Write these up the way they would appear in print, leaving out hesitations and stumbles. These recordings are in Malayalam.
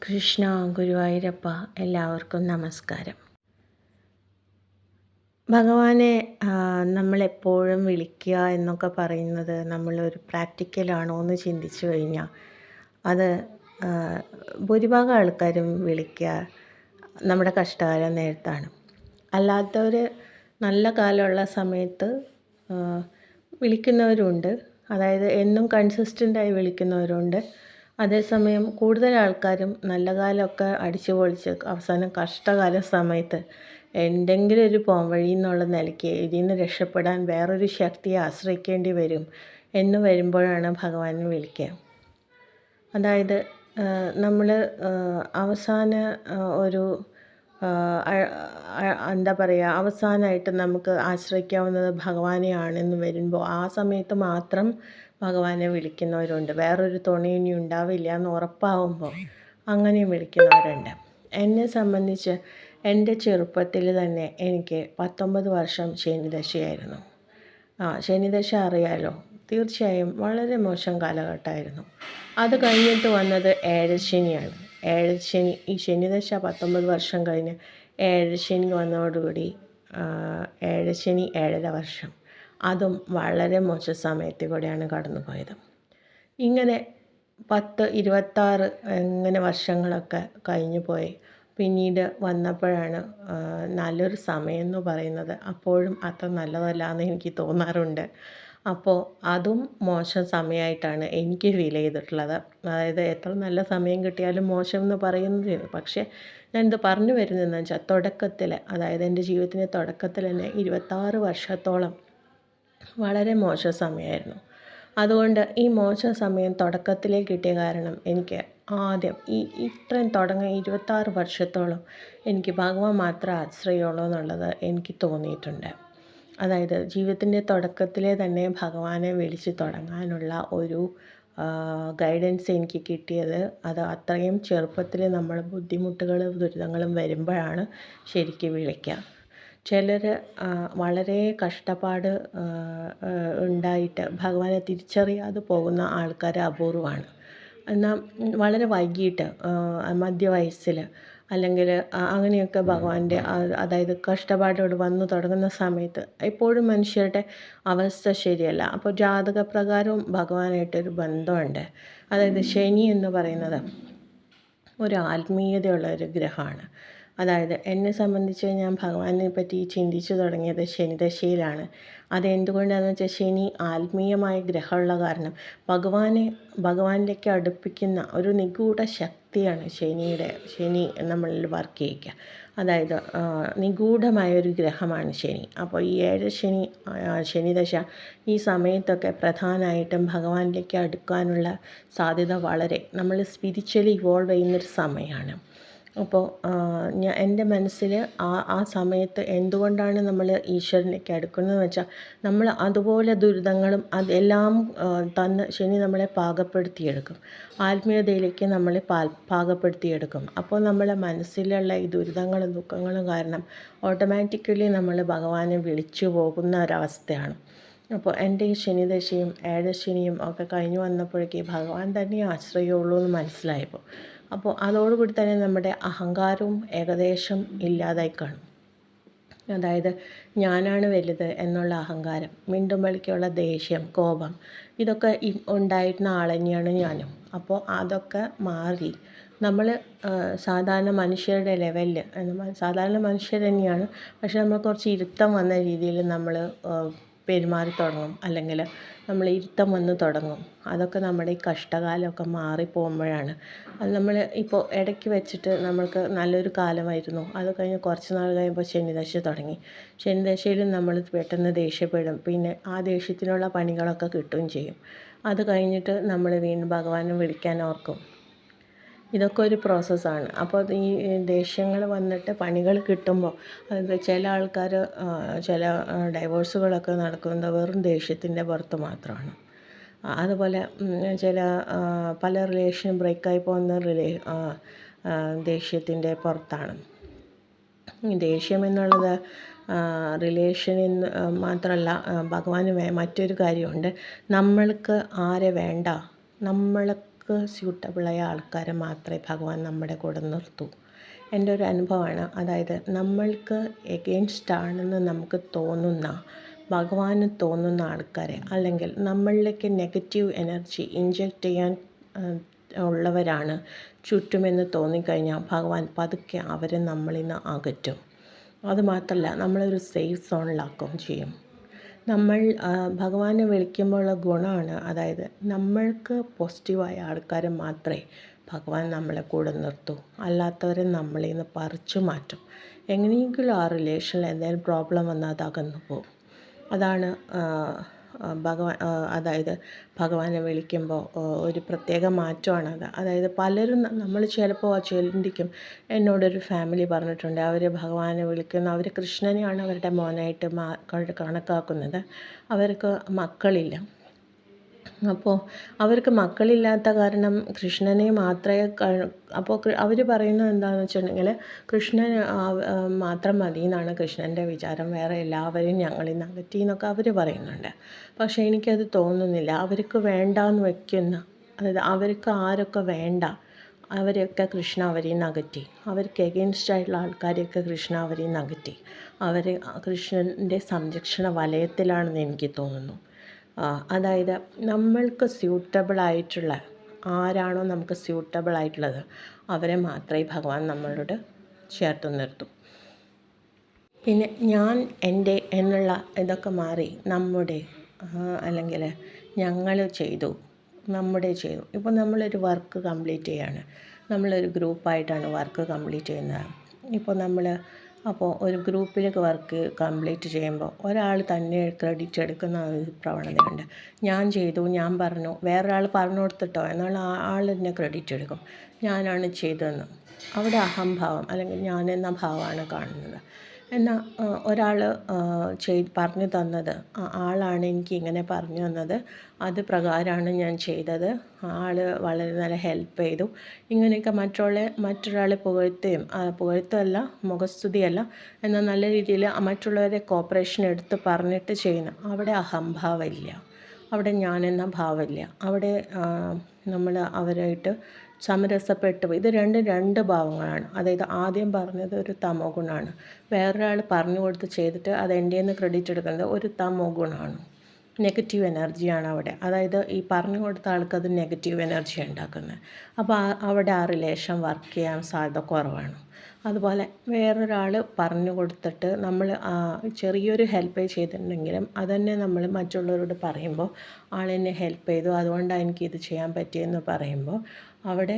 കൃഷ്ണ ഗുരുവായൂരപ്പ എല്ലാവർക്കും നമസ്കാരം. ഭഗവാനെ നമ്മളെപ്പോഴും വിളിക്കുക എന്നൊക്കെ പറയുന്നത് നമ്മളൊരു പ്രാക്ടിക്കലാണോ എന്ന് ചിന്തിച്ചു കഴിഞ്ഞാൽ അത് ഭൂരിഭാഗം ആൾക്കാരും വിളിക്കുക നമ്മുടെ കഷ്ടകാല നേരത്താണ്. അല്ലാത്തവർ നല്ല കാലമുള്ള സമയത്ത് വിളിക്കുന്നവരുണ്ട്. അതായത് എന്നും കൺസിസ്റ്റൻ്റായി വിളിക്കുന്നവരുണ്ട്. അതേസമയം കൂടുതൽ ആൾക്കാരും നല്ല കാലമൊക്കെ അടിച്ചു പൊളിച്ച് അവസാനം കഷ്ടകാല സമയത്ത് എന്തെങ്കിലും ഒരു പോംവഴി എന്നുള്ള നിലയ്ക്ക് ഇതിൽ നിന്ന് രക്ഷപ്പെടാൻ വേറൊരു ശക്തിയെ ആശ്രയിക്കേണ്ടി വരും എന്ന് വരുമ്പോഴാണ് ഭഗവാനെ വിളിക്കുക. അതായത് നമ്മൾ അവസാന ഒരു എന്താ പറയുക, അവസാനമായിട്ട് നമുക്ക് ആശ്രയിക്കാവുന്നത് ഭഗവാനെയാണെന്ന് വരുമ്പോൾ ആ സമയത്ത് മാത്രം ഭഗവാനെ വിളിക്കുന്നവരുണ്ട്. വേറൊരു തുണ ഇനി ഉണ്ടാവില്ല എന്ന് ഉറപ്പാവുമ്പോൾ അങ്ങനെയും വിളിക്കുന്നവരുണ്ട്. എന്നെ സംബന്ധിച്ച് എൻ്റെ ചെറുപ്പത്തിൽ തന്നെ എനിക്ക് 19 വർഷം ശനിദശയായിരുന്നു. ശനിദശ അറിയാലോ, തീർച്ചയായും വളരെ മോശം കാലഘട്ടമായിരുന്നു. അത് കഴിഞ്ഞിട്ട് വന്നത് ഏഴരശനിയാണ്. ഏഴരശനി, ഈ ശനിദശ 19 വർഷം കഴിഞ്ഞ് ഏഴരശനി വന്നതോടുകൂടി ഏഴരശനി 7.5 വർഷം, അതും വളരെ മോശം സമയത്തിൽ കൂടെയാണ് കടന്നു പോയത്. ഇങ്ങനെ 10, 26 ഇങ്ങനെ വർഷങ്ങളൊക്കെ കഴിഞ്ഞു പോയി. പിന്നീട് വന്നപ്പോഴാണ് നല്ലൊരു സമയം എന്ന് പറയുന്നത് അപ്പോഴും അത്ര നല്ലതല്ല എന്ന് എനിക്ക് തോന്നാറുണ്ട്. അപ്പോൾ അതും മോശം സമയമായിട്ടാണ് എനിക്ക് ഫീൽ ചെയ്തിട്ടുള്ളത്. അതായത് എത്ര നല്ല സമയം കിട്ടിയാലും മോശം എന്ന് പറയുന്നത്. പക്ഷേ ഞാനിത് പറഞ്ഞു വരുന്നതെന്ന് വെച്ചാൽ തുടക്കത്തിൽ, അതായത് എൻ്റെ ജീവിതത്തിൻ്റെ തുടക്കത്തിൽ തന്നെ 26 വർഷത്തോളം വളരെ മോശം സമയമായിരുന്നു. അതുകൊണ്ട് ഈ മോശം സമയം തുടക്കത്തിലേ കിട്ടിയ കാരണം എനിക്ക് ആദ്യം ഇത്രയും തുടങ്ങിയ 26 വർഷത്തോളം എനിക്ക് ഭഗവാൻ മാത്രമേ ആശ്രയമുള്ളൂ എന്നുള്ളത് എനിക്ക് തോന്നിയിട്ടുണ്ട്. അതായത് ജീവിതത്തിൻ്റെ തുടക്കത്തിലെ തന്നെ ഭഗവാനെ വിളിച്ച് തുടങ്ങാനുള്ള ഒരു ഗൈഡൻസ് എനിക്ക് കിട്ടിയത് അത് അത്രയും ചെറുപ്പത്തിൽ നമ്മൾ ബുദ്ധിമുട്ടുകളും ദുരിതങ്ങളും വരുമ്പോഴാണ് ശരിക്കും വിളിക്കുക. ചിലർ വളരെ കഷ്ടപ്പാട് ഉണ്ടായിട്ട് ഭഗവാനെ തിരിച്ചറിയാതെ പോകുന്ന ആൾക്കാർ അപൂർവമാണ്. എന്നാൽ വളരെ വൈകിട്ട് മധ്യവയസ്സിൽ അല്ലെങ്കിൽ അങ്ങനെയൊക്കെ ഭഗവാന്റെ അതായത് കഷ്ടപ്പാടോട് വന്നു തുടങ്ങുന്ന സമയത്ത് എപ്പോഴും മനുഷ്യരുടെ അവസ്ഥ ശരിയല്ല. അപ്പോൾ ജാതകപ്രകാരവും ഭഗവാനായിട്ടൊരു ബന്ധമുണ്ട്. അതായത് ശനി എന്ന് പറയുന്നത് ഒരു ആത്മീയതയുള്ള ഒരു ഗ്രഹമാണ്. അതായത് എന്നെ സംബന്ധിച്ച് ഞാൻ ഭഗവാനെ പറ്റി ചിന്തിച്ചു തുടങ്ങിയത് ശനിദശയിലാണ്. അതെന്തുകൊണ്ടാണെന്ന് വെച്ചാൽ ശനി ആത്മീയമായ ഗ്രഹമുള്ള കാരണം ഭഗവാനിലേക്ക് അടുപ്പിക്കുന്ന ഒരു നിഗൂഢ ശക്തിയാണ് ശനി നമ്മളിൽ വർക്ക് ചെയ്യിക്കുക. അതായത് നിഗൂഢമായൊരു ഗ്രഹമാണ് ശനി. അപ്പോൾ ഈ ശനിദശ ഈ സമയത്തൊക്കെ പ്രധാനമായിട്ടും ഭഗവാനിലേക്ക് അടുക്കാനുള്ള സാധ്യത വളരെ, നമ്മൾ സ്പിരിച്വലി ഇവോൾവ് ചെയ്യുന്നൊരു സമയമാണ്. അപ്പോൾ എൻ്റെ മനസ്സിൽ ആ സമയത്ത് എന്തുകൊണ്ടാണ് നമ്മൾ ഈശ്വരനിലേക്ക് അടുക്കുന്നതെന്ന് വെച്ചാൽ നമ്മൾ അതുപോലെ ദുരിതങ്ങളും അതെല്ലാം തന്ന് ശനി നമ്മളെ പാകപ്പെടുത്തിയെടുക്കും, ആത്മീയതയിലേക്ക് നമ്മളെ പാകപ്പെടുത്തിയെടുക്കും. അപ്പോൾ നമ്മളെ മനസ്സിലുള്ള ഈ ദുരിതങ്ങളും ദുഃഖങ്ങളും കാരണം ഓട്ടോമാറ്റിക്കലി നമ്മൾ ഭഗവാനെ വിളിച്ചു പോകുന്ന ഒരവസ്ഥയാണ്. അപ്പോൾ എൻ്റെ ഈ ശനിദശയും ഏഴരശനിയും ഒക്കെ കഴിഞ്ഞു വന്നപ്പോഴേക്ക് ഭഗവാൻ തന്നെ ആശ്രയമുള്ളൂ എന്ന് മനസ്സിലായപ്പോൾ, അപ്പോൾ അതോടുകൂടി തന്നെ നമ്മുടെ അഹങ്കാരവും ഏകദേശം ഇല്ലാതായി കാണും. അതായത് ഞാനാണ് വലുത് എന്നുള്ള അഹങ്കാരം, മിണ്ടുമ്പളിക്കുള്ള ദേഷ്യം, കോപം, ഇതൊക്കെ ഉണ്ടായിരുന്ന ആൾ തന്നെയാണ് ഞാനും. അപ്പോൾ അതൊക്കെ മാറി നമ്മൾ സാധാരണ മനുഷ്യരുടെ ലെവലിൽ, സാധാരണ മനുഷ്യർ തന്നെയാണ്, പക്ഷെ നമ്മൾ കുറച്ച് ഇരുത്തം വന്ന രീതിയിൽ നമ്മൾ പെരുമാറി തുടങ്ങും, അല്ലെങ്കിൽ നമ്മൾ ഇരുത്തം വന്ന് തുടങ്ങും. അതൊക്കെ നമ്മുടെ ഈ കഷ്ടകാലമൊക്കെ മാറിപ്പോകുമ്പോഴാണ്. അത് നമ്മൾ ഇപ്പോൾ ഇടയ്ക്ക് വെച്ചിട്ട് നമ്മൾക്ക് നല്ലൊരു കാലമായിരുന്നു, അത് കഴിഞ്ഞ് കുറച്ച് നാൾ കഴിയുമ്പോൾ ശനിദശ തുടങ്ങി. ശനിദശയിൽ നമ്മൾ പെട്ടെന്ന് ദേഷ്യപ്പെടും, പിന്നെ ആ ദേഷ്യത്തിനുള്ള പണികളൊക്കെ കിട്ടുകയും ചെയ്യും. അത് കഴിഞ്ഞിട്ട് നമ്മൾ വീണ്ടും ഭഗവാനെ വിളിക്കാൻ ഓർക്കും. ഇതൊക്കെ ഒരു പ്രോസസ്സാണ്. അപ്പോൾ ഈ ദേഷ്യങ്ങൾ വന്നിട്ട് പണികൾ കിട്ടുമ്പോൾ, അത് ചില ആൾക്കാർ ചില ഡൈവോഴ്സുകളൊക്കെ നടക്കുന്നത് വെറും ദേഷ്യത്തിൻ്റെ പുറത്ത് മാത്രമാണ്. അതുപോലെ പല റിലേഷൻ ബ്രേക്കായി പോകുന്ന ദേഷ്യത്തിൻ്റെ പുറത്താണ്. ദേഷ്യം എന്നുള്ളത് റിലേഷനിൽ മാത്രമല്ല, ഭഗവാന് മറ്റൊരു കാര്യമുണ്ട്. നമ്മൾക്ക് ആരെ വേണ്ട, നമ്മൾക്ക് നമ്മൾക്ക് സ്യൂട്ടബിളായ ആൾക്കാരെ മാത്രമേ ഭഗവാൻ നമ്മുടെ കൂടെ നിർത്തൂ. എൻ്റെ ഒരു അനുഭവമാണ്. അതായത് നമ്മൾക്ക് എഗെയിൻസ്റ്റ് ആണെന്ന് നമുക്ക് തോന്നുന്ന, ഭഗവാന് തോന്നുന്ന ആൾക്കാരെ, അല്ലെങ്കിൽ നമ്മളിലേക്ക് നെഗറ്റീവ് എനർജി ഇൻജെക്റ്റ് ചെയ്യാൻ ഉള്ളവരാണ് ചുറ്റുമെന്ന് തോന്നിക്കഴിഞ്ഞാൽ ഭഗവാൻ പതുക്കെ അവരെ നമ്മളിൽ നിന്ന് അകറ്റും. അതുമാത്രമല്ല, നമ്മളൊരു സേഫ് സോണിലാക്കുകയും ചെയ്യും. നമ്മൾ ഭഗവാനെ വിളിക്കുമ്പോഴുള്ള ഗുണമാണ്, അതായത് നമ്മൾക്ക് പോസിറ്റീവായ ആൾക്കാരെ മാത്രമേ ഭഗവാൻ നമ്മളെ കൂടെ നിർത്തൂ. അല്ലാത്തവരെ നമ്മളിൽ നിന്ന് പറിച്ചു മാറ്റും. എങ്ങനെയെങ്കിലും ആ റിലേഷനിൽ എന്തെങ്കിലും പ്രോബ്ലം വന്നാൽ അത് അകന്നു പോകും. അതാണ് അതായത് ഭഗവാനെ വിളിക്കുമ്പോൾ ഒരു പ്രത്യേക മാറ്റമാണത്. അതായത് പലരും നമ്മൾ ചിലപ്പോൾ ചിന്തിക്കും, എന്നോടൊരു ഫാമിലി പറഞ്ഞിട്ടുണ്ട്, അവർ ഭഗവാനെ വിളിക്കുന്ന, അവർ കൃഷ്ണനെയാണ് അവരുടെ മോനായിട്ട് കണക്കാക്കുന്നത്. അവർക്ക് മക്കളില്ല. അപ്പോൾ അവർക്ക് മക്കളില്ലാത്ത കാരണം കൃഷ്ണനെ മാത്രമേ അപ്പോൾ അവർ പറയുന്നത് എന്താണെന്ന് വെച്ചിട്ടുണ്ടെങ്കിൽ കൃഷ്ണൻ മാത്രം മതി എന്നാണ് കൃഷ്ണൻ്റെ വിചാരം, വേറെ എല്ലാവരും ഞങ്ങളിൽ നിന്ന് അകറ്റി എന്നൊക്കെ അവർ പറയുന്നുണ്ട്. പക്ഷേ എനിക്കത് തോന്നുന്നില്ല. അവർക്ക് വേണ്ടാന്ന് വയ്ക്കുന്ന, അതായത് അവർക്ക് ആരൊക്കെ വേണ്ട അവരെയൊക്കെ കൃഷ്ണ അവരിൽ നിന്ന് അകറ്റി. അവർക്ക് എഗെയിൻസ്റ്റ് ആയിട്ടുള്ള ആൾക്കാരെയൊക്കെ കൃഷ്ണ അവരിൽ നിന്ന് അകറ്റി. അവർ കൃഷ്ണൻ്റെ സംരക്ഷണ വലയത്തിലാണെന്ന് എനിക്ക് തോന്നുന്നു. അതായത് നമ്മൾക്ക് സ്യൂട്ടബിളായിട്ടുള്ള ആരാണോ നമുക്ക് സ്യൂട്ടബിളായിട്ടുള്ളത് അവരെ മാത്രമേ ഭഗവാൻ നമ്മളോട് ചേർത്ത് നിർത്തൂ. പിന്നെ ഞാൻ, എൻ്റെ എന്നുള്ള ഇതൊക്കെ മാറി നമ്മുടെ, അല്ലെങ്കിൽ ഞങ്ങൾ ചെയ്തു, നമ്മുടെ ചെയ്തു. ഇപ്പോൾ നമ്മളൊരു വർക്ക് കംപ്ലീറ്റ് ചെയ്യാണ്, നമ്മളൊരു ഗ്രൂപ്പായിട്ടാണ് വർക്ക് കംപ്ലീറ്റ് ചെയ്യുന്നത്. ഇപ്പോൾ നമ്മൾ ഒരു ഗ്രൂപ്പിലേക്ക് വർക്ക് കംപ്ലീറ്റ് ചെയ്യുമ്പോൾ ഒരാൾ തന്നെ ക്രെഡിറ്റ് എടുക്കുന്ന ഒരു പ്രവണതയുണ്ട്. ഞാൻ ചെയ്തു, ഞാൻ പറഞ്ഞു, വേറൊരാൾ പറഞ്ഞു കൊടുത്തിട്ടോ എന്നാൽ ആൾ തന്നെ ക്രെഡിറ്റ് എടുക്കും, ഞാനാണ് ചെയ്തതെന്ന്. അവിടെ അഹംഭാവം അല്ലെങ്കിൽ ഞാനെന്ന ഭാവമാണ് കാണുന്നത്. എന്നാൽ ഒരാൾ പറഞ്ഞു തന്നത്, ആളാണ് എനിക്ക് ഇങ്ങനെ പറഞ്ഞു തന്നത്, അത് പ്രകാരമാണ് ഞാൻ ചെയ്തത്, ആൾ വളരെ നല്ല ഹെൽപ്പ് ചെയ്തു, ഇങ്ങനെയൊക്കെ മറ്റൊരാളെ പുകഴ്ത്തുകയല്ല, മുഖസ്തുതിയല്ല, എന്നാൽ നല്ല രീതിയിൽ മറ്റുള്ളവരെ കോപ്പറേഷൻ എടുത്ത് പറഞ്ഞിട്ട് ചെയ്യുന്ന, അവിടെ അഹംഭാവമില്ല, അവിടെ ഞാനെന്ന ഭാവമില്ല. അവിടെ നമ്മൾ അവരായിട്ട് സമരസപ്പെട്ടു പോയി. ഇത് രണ്ട് ഭാവങ്ങളാണ്. അതായത് ആദ്യം പറഞ്ഞത് ഒരു തമോ ഗുണമാണ്, വേറൊരാൾ പറഞ്ഞു കൊടുത്ത് ചെയ്തിട്ട് അത് എൻ്റെ നിന്ന് ക്രെഡിറ്റ് എടുക്കുന്നത് ഒരു തമോ ഗുണമാണ്, നെഗറ്റീവ് എനർജിയാണ് അവിടെ. അതായത് ഈ പറഞ്ഞു കൊടുത്ത ആൾക്ക് അത് നെഗറ്റീവ് എനർജി ഉണ്ടാക്കുന്നത്. അപ്പോൾ അവിടെ ആ റിലേഷൻ വർക്ക് ചെയ്യാൻ സാധ്യത കുറവാണ്. അതുപോലെ വേറൊരാൾ പറഞ്ഞു കൊടുത്തിട്ട് നമ്മൾ ചെറിയൊരു ഹെൽപ്പ് ചെയ്തിട്ടുണ്ടെങ്കിലും അതുതന്നെ നമ്മൾ മറ്റുള്ളവരോട് പറയുമ്പോൾ ആളെന്നെ ഹെൽപ്പ് ചെയ്തു, അതുകൊണ്ടാണ് എനിക്കിത് ചെയ്യാൻ പറ്റിയെന്ന് പറയുമ്പോൾ അവിടെ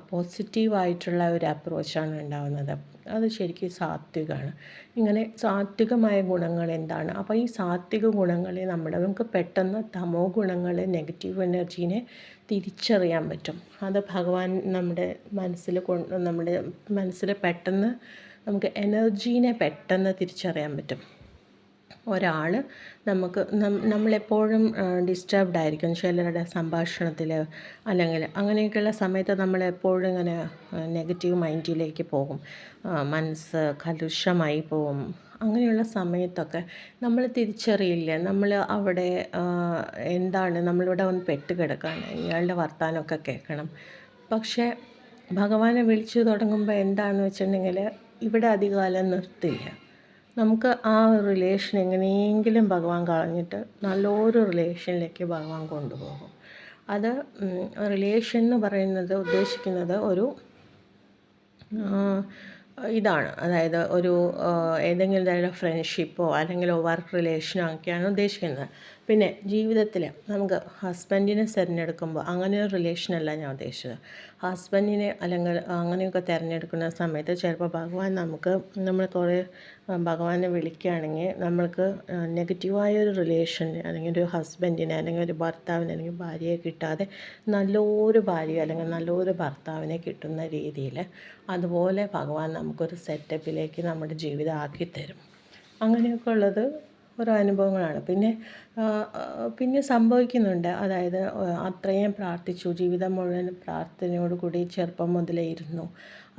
പോസിറ്റീവായിട്ടുള്ള ഒരു അപ്രോച്ചാണ് ഉണ്ടാകുന്നത്. അത് ശരിക്കും സാത്വികമാണ്. ഇങ്ങനെ സാത്വികമായ ഗുണങ്ങൾ എന്താണ്? അപ്പോൾ ഈ സാത്വിക ഗുണങ്ങളെ നമുക്ക് പെട്ടെന്ന് തമോ ഗുണങ്ങളെ, നെഗറ്റീവ് എനർജീനെ തിരിച്ചറിയാൻ പറ്റും. അത് ഭഗവാൻ നമ്മുടെ മനസ്സിൽ പെട്ടെന്ന് നമുക്ക് എനർജീനെ പെട്ടെന്ന് തിരിച്ചറിയാൻ പറ്റും. ഒരാൾ നമ്മളെപ്പോഴും ഡിസ്റ്റർബ്ഡ് ആയിരിക്കും ചിലരുടെ സംഭാഷണത്തിൽ, അല്ലെങ്കിൽ അങ്ങനെയൊക്കെയുള്ള സമയത്ത് നമ്മളെപ്പോഴും ഇങ്ങനെ നെഗറ്റീവ് മൈൻഡിലേക്ക് പോകും, മനസ്സ് കലുഷമായി പോകും. അങ്ങനെയുള്ള സമയത്തൊക്കെ നമ്മൾ തിരിച്ചറിയില്ല, നമ്മൾ അവിടെ എന്താണ്, നമ്മളിവിടെ ഒന്ന് പെട്ടുകിടക്കാണ്, ഇയാളുടെ വർത്തമാനമൊക്കെ കേൾക്കണം. പക്ഷേ ഭഗവാനെ വിളിച്ചു തുടങ്ങുമ്പോൾ എന്താണെന്ന് വെച്ചിട്ടുണ്ടെങ്കിൽ ഇവിടെ അധികകാലം നിർത്തില്ല. നമുക്ക് ആ റിലേഷൻ എങ്ങനെയെങ്കിലും ഭഗവാൻ കളഞ്ഞിട്ട് നല്ലൊരു റിലേഷനിലേക്ക് ഭഗവാൻ കൊണ്ടുപോകും. അത് റിലേഷൻ എന്ന് പറയുന്നത് ഉദ്ദേശിക്കുന്നത് ഒരു ഇതാണ്, അതായത് ഒരു ഏതെങ്കിലും തരം ഫ്രണ്ട്ഷിപ്പോ അല്ലെങ്കിൽ വർക്ക് റിലേഷനോ ഒക്കെയാണ് ഉദ്ദേശിക്കുന്നത്. പിന്നെ ജീവിതത്തിൽ നമുക്ക് ഹസ്ബൻഡിനെ തിരഞ്ഞെടുക്കുമ്പോൾ അങ്ങനെ ഒരു റിലേഷനല്ല ഞാൻ ഉദ്ദേശിച്ചത്. ഹസ്ബൻഡിനെ അല്ലെങ്കിൽ അങ്ങനെയൊക്കെ തിരഞ്ഞെടുക്കുന്ന സമയത്ത് ചിലപ്പോൾ ഭഗവാൻ നമ്മൾ കുറേ ഭഗവാനെ വിളിക്കുകയാണെങ്കിൽ നമ്മൾക്ക് നെഗറ്റീവായൊരു റിലേഷൻ, അല്ലെങ്കിൽ ഒരു ഹസ്ബൻഡിനെ അല്ലെങ്കിൽ ഒരു ഭർത്താവിനെ അല്ലെങ്കിൽ ഭാര്യയെ കിട്ടാതെ നല്ലൊരു ഭാര്യ അല്ലെങ്കിൽ നല്ലൊരു ഭർത്താവിനെ കിട്ടുന്ന രീതിയിൽ അതുപോലെ ഭഗവാൻ നമുക്കൊരു സെറ്റപ്പിലേക്ക് നമ്മുടെ ജീവിതം ആക്കിത്തരും. അങ്ങനെയൊക്കെ ഉള്ളത് ഓരോ അനുഭവങ്ങളാണ്. പിന്നെ സംഭവിക്കുന്നുണ്ട്, അതായത് അത്രയും പ്രാർത്ഥിച്ചു, ജീവിതം മുഴുവൻ പ്രാർത്ഥനയോട് കൂടി ചെറുപ്പം മുതലേ ഇരുന്നു.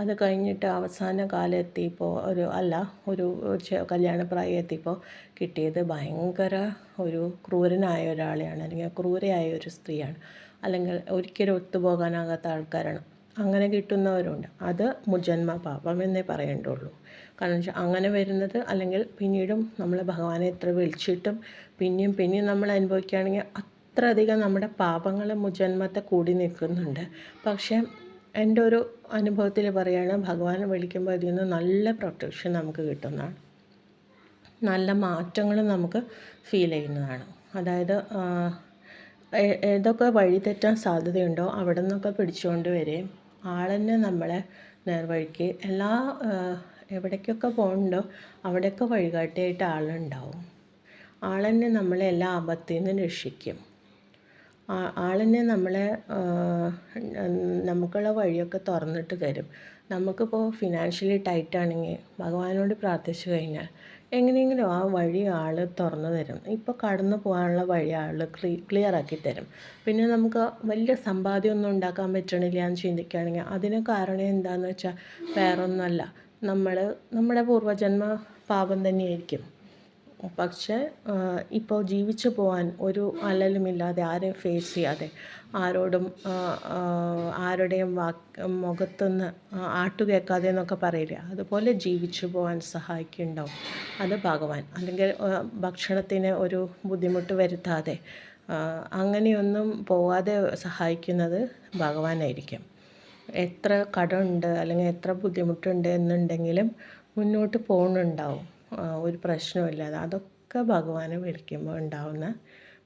അത് കഴിഞ്ഞിട്ട് അവസാന കാലം എത്തിയപ്പോൾ ഒരു കല്യാണപ്രായം എത്തിയപ്പോൾ കിട്ടിയത് ഭയങ്കര ഒരു ക്രൂരനായ ഒരാളെയാണ്, അല്ലെങ്കിൽ ക്രൂരയായ ഒരു സ്ത്രീയാണ്. അല്ലെങ്കിൽ ഒരിക്കലും ഒത്തുപോകാനാകാത്ത ആൾക്കാരാണ്. അങ്ങനെ കിട്ടുന്നവരുണ്ട്. അത് മുജന്മ പാപം എന്നേ പറയേണ്ടുള്ളൂ. കാരണം വെച്ചാൽ അങ്ങനെ വരുന്നത്, അല്ലെങ്കിൽ പിന്നീടും നമ്മൾ ഭഗവാനെ എത്ര വിളിച്ചിട്ടും പിന്നെയും പിന്നെയും നമ്മൾ അനുഭവിക്കുകയാണെങ്കിൽ അത്രയധികം നമ്മുടെ പാപങ്ങൾ മുജന്മത്തെ കൂടി നിൽക്കുന്നുണ്ട്. പക്ഷേ എൻ്റെ ഒരു അനുഭവത്തിൽ പറയുകയാണ്, ഭഗവാനെ വിളിക്കുമ്പോൾ ഇതിൽ നിന്ന് നല്ല പ്രൊട്ടക്ഷൻ നമുക്ക് കിട്ടുന്നതാണ്, നല്ല മാറ്റങ്ങൾ നമുക്ക് ഫീൽ ചെയ്യുന്നതാണ്. അതായത് ഏതൊക്കെ വഴി തെറ്റാൻ സാധ്യതയുണ്ടോ അവിടെ നിന്നൊക്കെ പിടിച്ചുകൊണ്ട് വരികയും ആൾ തന്നെ നമ്മളെ നേർവഴിക്ക് എവിടേക്കൊക്കെ പോകുന്നുണ്ടോ അവിടെയൊക്കെ വഴികാട്ടിയായിട്ട് ആളുണ്ടാവും. ആൾ തന്നെ നമ്മളെ എല്ലാ ആപത്തിൽ നിന്നും രക്ഷിക്കും. ആൾ തന്നെ നമ്മളെ നമുക്കുള്ള വഴിയൊക്കെ തുറന്നിട്ട് തരും. നമുക്കിപ്പോൾ ഫിനാൻഷ്യലി ടൈറ്റാണെങ്കിൽ ഭഗവാനോട് പ്രാർത്ഥിച്ചു കഴിഞ്ഞാൽ എങ്ങനെയെങ്കിലും ആ വഴി ആൾ തുറന്നു തരും. ഇപ്പോൾ കടന്നു പോകാനുള്ള വഴി ആൾ ക്ലിയർ ആക്കി തരും. പിന്നെ നമുക്ക് വലിയ സമ്പാദ്യമൊന്നും ഉണ്ടാക്കാൻ പറ്റണില്ല എന്ന് ചിന്തിക്കുകയാണെങ്കിൽ അതിന് കാരണം എന്താണെന്ന് വെച്ചാൽ വേറൊന്നുമല്ല, നമ്മുടെ പൂർവ്വജന്മ പാപം തന്നെയായിരിക്കും. പക്ഷേ ഇപ്പോൾ ജീവിച്ചു പോകാൻ ഒരു അലലുമില്ലാതെ, ആരെയും ഫേസ് ചെയ്യാതെ, ആരുടെയും മുഖത്തുനിന്ന് ആട്ടുകേൾക്കാതെ എന്നൊക്കെ പറയില്ലേ, അതുപോലെ ജീവിച്ചു പോകാൻ സഹായിക്കുന്നുണ്ടാവും അത് ഭഗവാൻ. അല്ലെങ്കിൽ ഭക്ഷണത്തിന് ഒരു ബുദ്ധിമുട്ട് വരുത്താതെ അങ്ങനെയൊന്നും പോവാതെ സഹായിക്കുന്നത് ഭഗവാനായിരിക്കും. എത്ര കടമുണ്ട് അല്ലെങ്കിൽ എത്ര ബുദ്ധിമുട്ടുണ്ട് എന്നുണ്ടെങ്കിലും മുന്നോട്ട് പോകുന്നുണ്ടാവും, ഒരു പ്രശ്നമില്ലാതെ. അതൊക്കെ ഭഗവാനെ വിളിക്കുമ്പോൾ ഉണ്ടാവുന്ന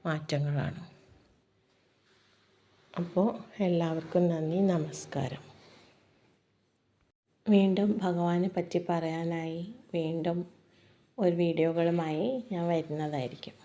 മാറ്റങ്ങളാണ്. അപ്പോൾ എല്ലാവർക്കും നന്ദി, നമസ്കാരം. വീണ്ടും ഭഗവാനെ പറ്റി പറയാനായി വീണ്ടും ഒരു വീഡിയോകളുമായി ഞാൻ വരുന്നതായിരിക്കും.